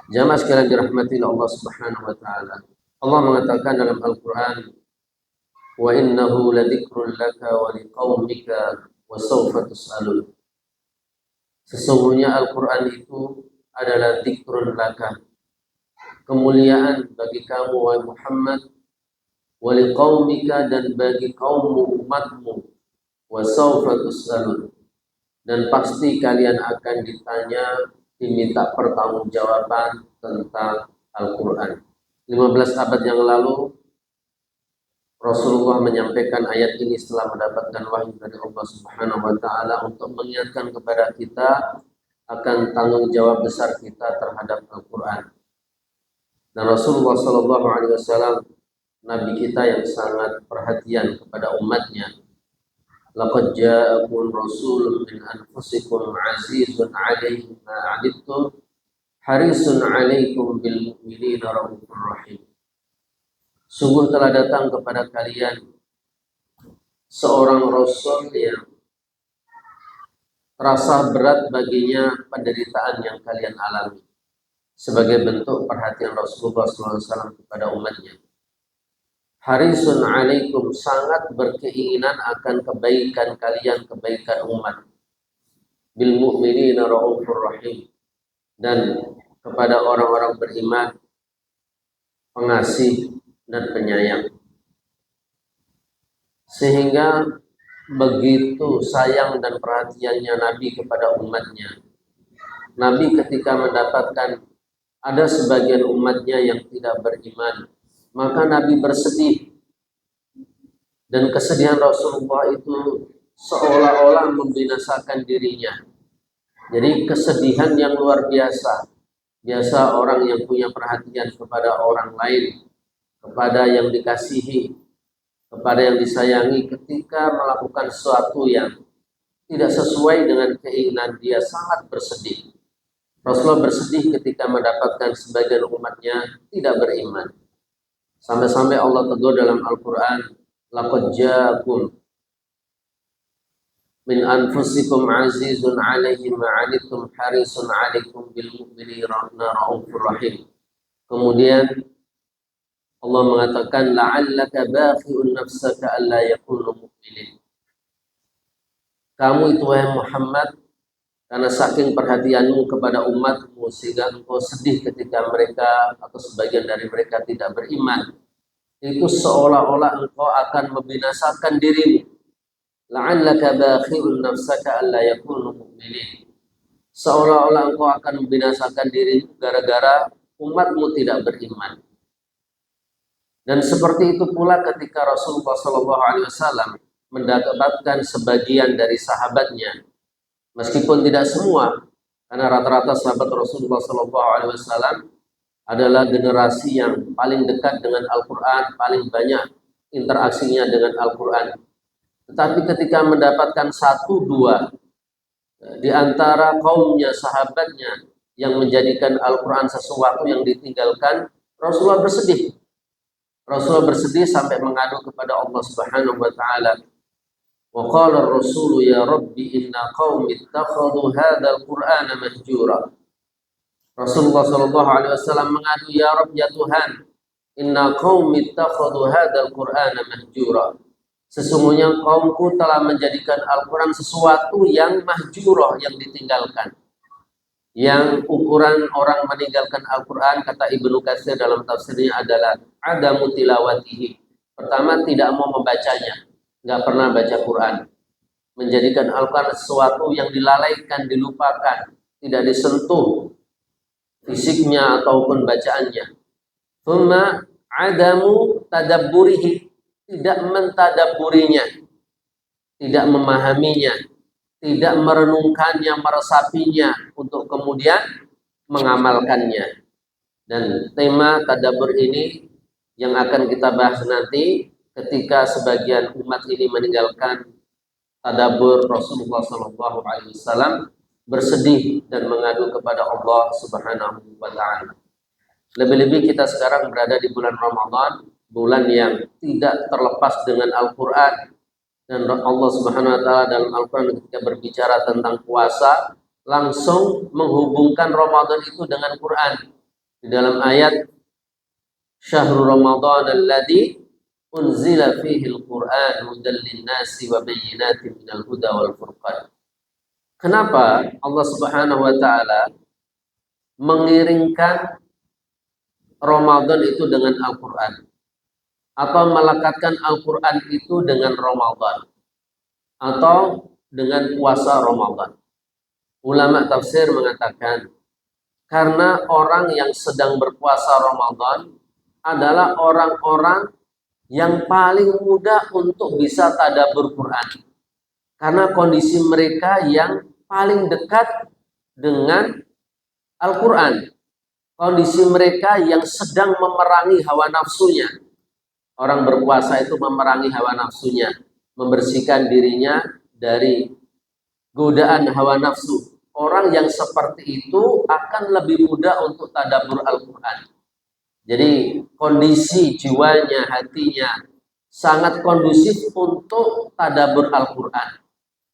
Jamaah sekalian dirahmati Allah Subhanahu wa taala. Allah mengatakan dalam Al-Qur'an, "Wa innahu ladzikrun laka wa liqaumika wa sawfa tus'alun." Sesungguhnya Al-Qur'an itu adalah dzikrun laka, kemuliaan bagi kamu wahai Muhammad, wa liqaumika dan bagi kaummu umatmu, wa sawfa tus'alun dan pasti kalian akan ditanya, diminta pertanggungjawaban tentang Al-Qur'an. 15 abad yang lalu Rasulullah menyampaikan ayat ini setelah mendapatkan wahyu dari Allah Subhanahu wa taala untuk mengingatkan kepada kita akan tanggung jawab besar kita terhadap Al-Qur'an. Dan Rasulullah sallallahu alaihi wasallam, nabi kita yang sangat perhatian kepada umatnya. Laqad ja'akum rasulun min anfusikum 'azizun 'alaihi ma 'anittum harisun 'alaikum bil mu'minina raufur rahim. Sungguh telah datang kepada kalian seorang rasul yang terasa berat baginya penderitaan yang kalian alami, sebagai bentuk perhatian Rasulullah SAW kepada umatnya. Harisun alaikum, sangat berkeinginan akan kebaikan kalian, kebaikan umat. Bil mu'minina raufur rahim, dan kepada orang-orang beriman pengasih dan penyayang. Sehingga begitu sayang dan perhatiannya Nabi kepada umatnya. Nabi ketika mendapatkan ada sebagian umatnya yang tidak beriman, maka Nabi bersedih. Dan kesedihan Rasulullah itu seolah-olah membinasakan dirinya. Jadi kesedihan yang luar biasa. Biasa orang yang punya perhatian kepada orang lain, kepada yang dikasihi, kepada yang disayangi, ketika melakukan sesuatu yang tidak sesuai dengan keinginan dia, sangat bersedih. Rasulullah bersedih ketika mendapatkan sebagian umatnya tidak beriman. Sampai-sampai Allah tegur dalam Al-Quran, "Laqad ja'akum min anfusikum 'azizun 'alaihi ma 'anittum harisun 'alaikum bil mu'minina raufur rahim." Kemudian Allah mengatakan, "La'allaka baqi'un nafsaka alla yakunu mu'minin." Kamu itu wahai Muhammad, karena saking perhatianmu kepada umatmu sehingga engkau sedih ketika mereka atau sebagian dari mereka tidak beriman. Itu seolah-olah engkau akan membinasakan dirimu. La'allaka baqi'un nafsaka alla yakunu mu'minin. Seolah-olah engkau akan membinasakan dirimu gara-gara umatmu tidak beriman. Dan seperti itu pula ketika Rasulullah SAW mendapatkan sebagian dari sahabatnya, meskipun tidak semua, karena rata-rata sahabat Rasulullah SAW adalah generasi yang paling dekat dengan Al-Quran, paling banyak interaksinya dengan Al-Quran. Tetapi ketika mendapatkan satu dua di antara kaumnya, sahabatnya, yang menjadikan Al-Quran sesuatu yang ditinggalkan, Rasulullah bersedih. Rasulullah bersedih sampai mengadu kepada Allah Subhanahu wa taala. Wa qala ar-rasul ya rabbi inna qaumi ittakhadhu hadzal qur'ana mahjura. Rasulullah sallallahu alaihi wasallam mengadu, ya Rabb, ya Tuhan, inna qaumi ittakhadhu hadzal qur'ana mahjura. Sesungguhnya kaumku telah menjadikan Al-Qur'an sesuatu yang mahjurah, yang ditinggalkan. Yang ukuran orang meninggalkan Al-Quran, kata Ibnu Katsir dalam tafsirnya, adalah adamu tilawatihi. Pertama, tidak mau membacanya, nggak pernah baca Quran. Menjadikan Al-Quran sesuatu yang dilalaikan, dilupakan, tidak disentuh fisiknya ataupun bacaannya. Thumma adamu tadabburihi, tidak mentadabburinya, tidak memahaminya, tidak merenungkannya, meresapinya untuk kemudian mengamalkannya. Dan tema tadabbur ini yang akan kita bahas nanti ketika sebagian umat ini meninggalkan tadabbur Rasulullah SAW, bersedih dan mengadu kepada Allah Subhanahu wa taala. Lebih-lebih kita sekarang berada di bulan Ramadan, bulan yang tidak terlepas dengan Al-Quran. Dan Allah Subhanahu wa taala dalam Al-Quran ketika berbicara tentang puasa langsung menghubungkan Ramadan itu dengan Quran. di dalam ayat Syahrul Ramadan alladzi unzila fihi al-Qur'an hudan lin-nasi wa bayyinatin minal huda wal furqan. Kenapa Allah Subhanahu wa taala mengiringkan Ramadan itu dengan Al-Qur'an atau melekatkan Al-Qur'an itu dengan Ramadan atau dengan puasa Ramadan? Ulama tafsir mengatakan karena orang yang sedang berpuasa Ramadan adalah orang-orang yang paling mudah untuk bisa tadabbur Quran. Karena kondisi mereka yang paling dekat dengan Al-Quran. Kondisi mereka yang sedang memerangi hawa nafsunya. Orang berpuasa itu memerangi hawa nafsunya. Membersihkan dirinya dari godaan hawa nafsu. Orang yang seperti itu akan lebih mudah untuk tadabbur Al-Quran. Jadi kondisi jiwanya, hatinya sangat kondusif untuk tadabbur Al-Quran.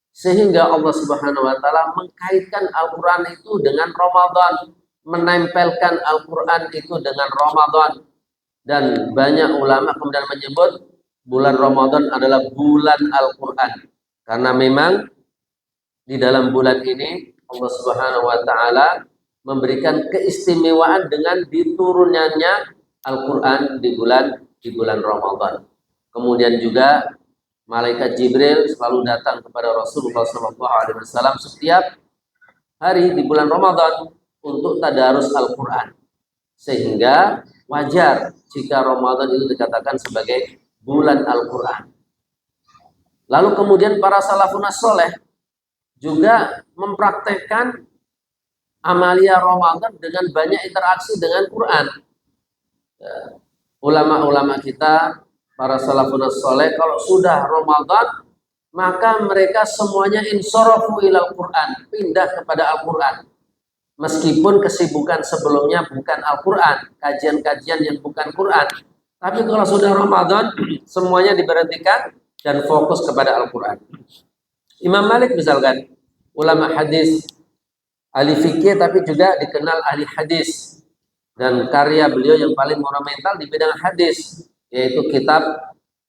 Sehingga Allah Subhanahu wa taala mengkaitkan Al-Quran itu dengan Ramadan, menempelkan Al-Quran itu dengan Ramadan. Dan banyak ulama kemudian menyebut bulan Ramadan adalah bulan Al-Quran. Karena memang di dalam bulan ini Allah Subhanahu wa taala memberikan keistimewaan dengan diturunannya Al-Quran di bulan Ramadan. Kemudian juga malaikat Jibril selalu datang kepada Rasulullah SAW setiap hari di bulan Ramadan untuk tadarus Al-Quran. Sehingga wajar jika Ramadan itu dikatakan sebagai bulan Al-Quran. Lalu kemudian para salafun saleh juga mempraktekkan amalia Ramadan dengan banyak interaksi dengan Quran. Ulama-ulama kita, para salafun saleh, kalau sudah Ramadan, maka mereka semuanya insarafu ilal Quran, pindah kepada Al-Quran. Meskipun kesibukan sebelumnya bukan Al-Quran, kajian-kajian yang bukan Quran. Tapi kalau sudah Ramadan, semuanya diberhentikan dan fokus kepada Al-Quran. Imam Malik misalkan, ulama hadis, ahli fikih tapi juga dikenal ahli hadis. Dan karya beliau yang paling monumental di bidang hadis, yaitu kitab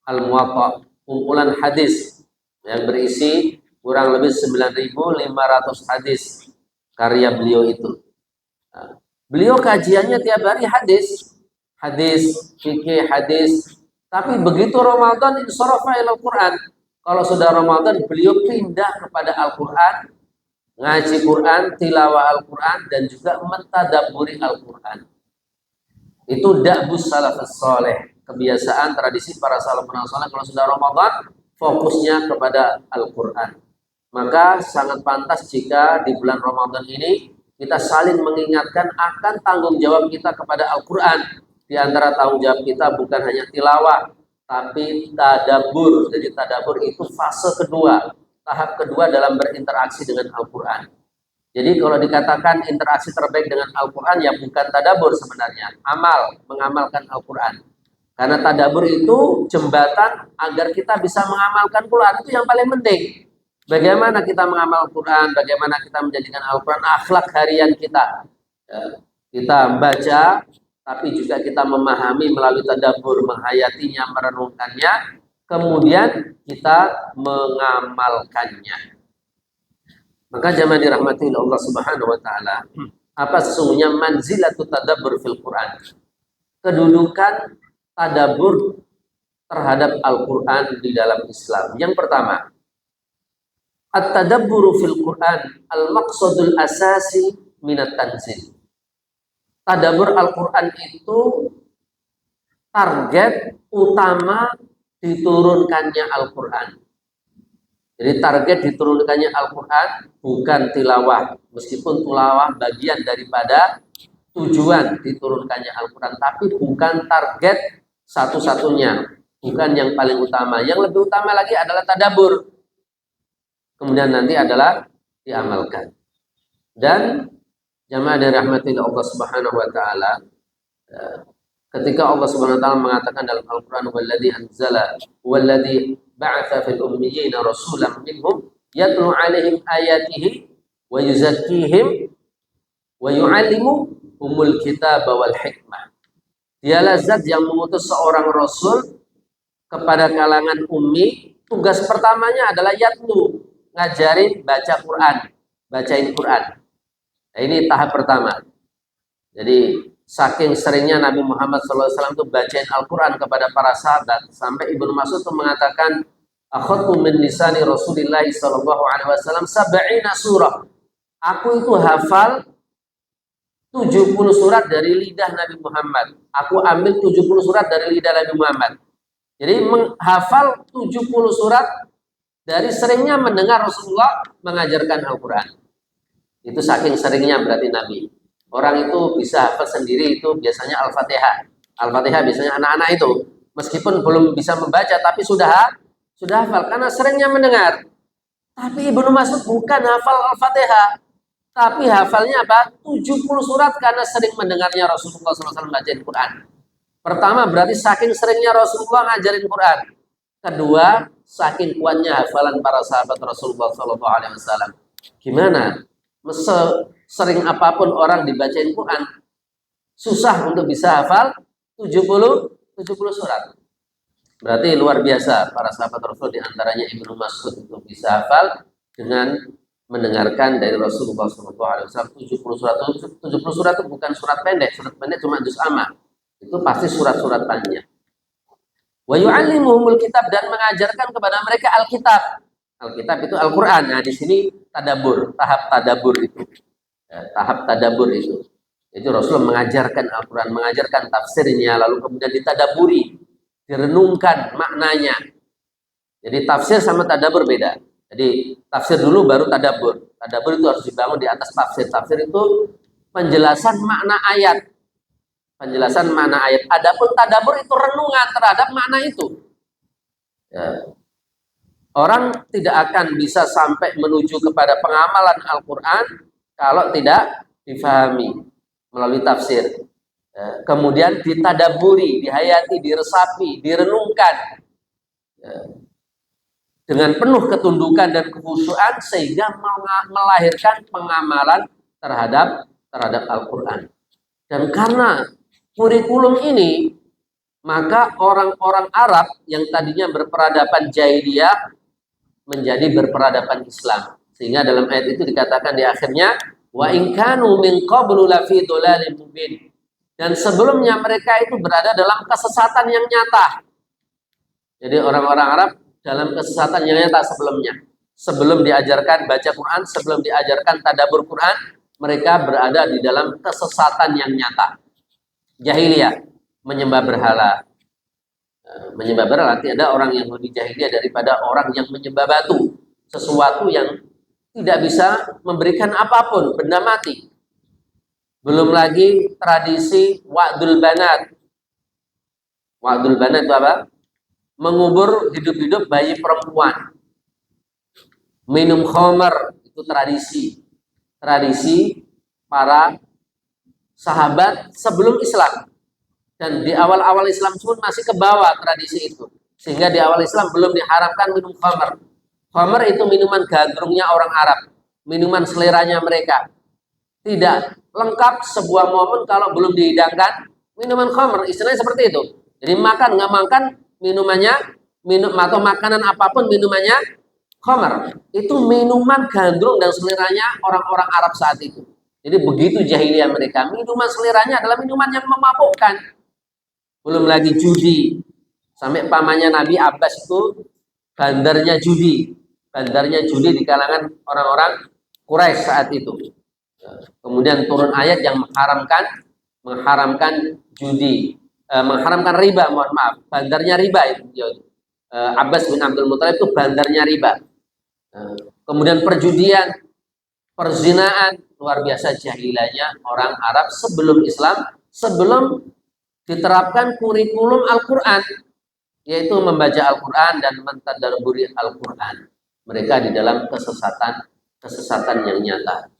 Al-Muwatta, kumpulan hadis yang berisi kurang lebih 9.500 hadis karya beliau itu. Nah, beliau kajiannya tiap hari hadis, fikih hadis. Tapi begitu Ramadan insarafa ilal Quran. Kalau sudah Ramadan beliau pindah kepada Al-Quran, ngaji Quran, tilawah Al-Quran, dan juga mentadabburi Al-Quran. Itu da'bus salafus saleh, kebiasaan tradisi para salafun saleh kalau sudah Ramadan fokusnya kepada Al-Quran. Maka sangat pantas jika di bulan Ramadan ini kita saling mengingatkan akan tanggung jawab kita kepada Al-Quran. Di antara tanggung jawab kita bukan hanya tilawah, tapi tadabbur. Jadi tadabbur itu fase kedua, tahap kedua dalam berinteraksi dengan Al-Quran. Jadi kalau dikatakan interaksi terbaik dengan Al-Quran, ya bukan tadabbur sebenarnya, mengamalkan Al-Quran. Karena tadabbur itu jembatan agar kita bisa mengamalkan Quran, itu yang paling penting. Bagaimana kita mengamal Quran, bagaimana kita menjadikan Al-Quran akhlak harian kita. Kita baca, tapi juga kita memahami melalui tadabbur, menghayatinya, merenungkannya, kemudian kita mengamalkannya. Maka jamaah dirahmati oleh Allah Subhanahu wa taala, apa sesungguhnya manzilatut tadabbur fil Quran? Kedudukan tadabbur terhadap Al-Quran di dalam Islam. Yang pertama, at-tadabburu fil Quran al-maqsadul asasi minat tanzil. Tadabbur Al-Quran itu target utama diturunkannya Al-Quran. Jadi target diturunkannya Al-Quran bukan tilawah, meskipun tilawah bagian daripada tujuan diturunkannya Al-Quran, tapi bukan target satu-satunya, bukan yang paling utama. Yang lebih utama lagi adalah tadabbur, kemudian nanti adalah diamalkan. Dan jamaah dirahmati Allah Subhanahu wa taala, ketika Allah Subhanahu wa taala mengatakan dalam Al-Qur'an walladzi anzala walladzi ba'atsa fil ummiyina rasulan minhum yatlu 'alaihim ayatihi wa yuzakkihim wa umul kitab wal hikmah. Dialah zat yang mengutus seorang rasul kepada kalangan ummi. Tugas pertamanya adalah yatlu, ngajarin baca Quran, bacain Quran. Nah, ini tahap pertama. Jadi saking seringnya Nabi Muhammad SAW itu bacain Al-Quran kepada para sahabat, sampai Ibnu Mas'ud itu mengatakan, akhadtu min lisani Rasulillah SAW sab'ina surah. Aku itu hafal 70 surat dari lidah Nabi Muhammad. Aku ambil 70 surat dari lidah Nabi Muhammad. Jadi menghafal 70 surat dari seringnya mendengar Rasulullah mengajarkan Al-Quran. Itu saking seringnya berarti Nabi. Orang itu bisa hafal sendiri itu biasanya Al-Fatihah. Al-Fatihah biasanya anak-anak itu. Meskipun belum bisa membaca tapi sudah hafal karena seringnya mendengar. Tapi Ibnu Mas'ud bukan hafal Al-Fatihah. Tapi hafalnya apa? 70 surat karena sering mendengarnya Rasulullah SAW ngajarin Quran. Pertama berarti saking seringnya Rasulullah ngajarin Quran. Kedua, saking kuatnya hafalan para sahabat Rasulullah SAW. Gimana? Sering apapun orang dibacain Quran, susah untuk bisa hafal 70 surat. Berarti luar biasa para sahabat Rasul, diantaranya Ibnu Mas'ud itu bisa hafal dengan mendengarkan dari Rasulullah SAW 70 surat. 70 surat itu bukan surat pendek cuma juz amma. Itu pasti surat-surat panjang. Wa yu'allimuhumul kitab, dan mengajarkan kepada mereka Alkitab. Alkitab itu Al-Quran. Nah, di sini tadabur, tahap tadabur itu. Tahap tadabur itu. Jadi Rasul mengajarkan Al-Quran, mengajarkan tafsirnya, lalu kemudian ditadaburi, direnungkan maknanya. Jadi tafsir sama tadabur beda. Jadi tafsir dulu baru tadabur. Tadabur itu harus dibangun di atas tafsir. Tafsir itu penjelasan makna ayat. Penjelasan makna ayat. Adapun tadabur itu renungan terhadap makna itu. Ya. Orang tidak akan bisa sampai menuju kepada pengamalan Al-Quran kalau tidak difahami melalui tafsir. Ya. Kemudian ditadaburi, dihayati, diresapi, direnungkan. Ya, dengan penuh ketundukan dan kekhusyuan sehingga melahirkan pengamalan terhadap Al-Quran. Dan karena kurikulum ini, maka orang-orang Arab yang tadinya berperadaban jahiliyah menjadi berperadaban Islam. Sehingga dalam ayat itu dikatakan di akhirnya, wa in kanu min qablu lafi dhalalin mubin. Dan sebelumnya mereka itu berada dalam kesesatan yang nyata. Jadi orang-orang Arab dalam kesesatan yang nyata sebelumnya. Sebelum diajarkan baca Quran, sebelum diajarkan tadabbur Quran, mereka berada di dalam kesesatan yang nyata. Jahiliyah, menyembah berhala. Menyembah berhala, tidak ada orang yang lebih jahiliyah daripada orang yang menyembah batu. Sesuatu yang tidak bisa memberikan apapun, benda mati. Belum lagi tradisi wa'dul banat. Wa'dul banat itu apa? Mengubur hidup-hidup bayi perempuan. Minum khamar itu tradisi para sahabat sebelum Islam. Dan di awal-awal Islam pun masih ke bawah tradisi itu. Sehingga di awal Islam belum diharamkan minum khamar. Khamar itu minuman gandrungnya orang Arab, minuman seleranya mereka. Tidak lengkap sebuah momen kalau belum dihidangkan minuman khamar. Istilahnya seperti itu. Jadi makan nggak makan, minumannya, atau makanan apapun minumannya khamar. Itu minuman gandrung dan seleranya orang-orang Arab saat itu. Jadi begitu jahiliyah mereka. Minuman seleranya adalah minuman yang memabukkan. Belum lagi judi. Sampai pamannya Nabi Abbas itu bandarnya judi. Bandarnya judi di kalangan orang-orang Quraisy saat itu. Kemudian turun ayat yang mengharamkan judi. Mengharamkan riba, mohon maaf, bandarnya riba itu. Abbas bin Abdul Muthalib itu bandarnya riba. Kemudian perjudian, perzinaan, luar biasa jahilanya orang Arab sebelum Islam, sebelum diterapkan kurikulum Al-Quran, yaitu membaca Al-Quran dan mentadabburi Al-Quran. Mereka di dalam kesesatan yang nyata.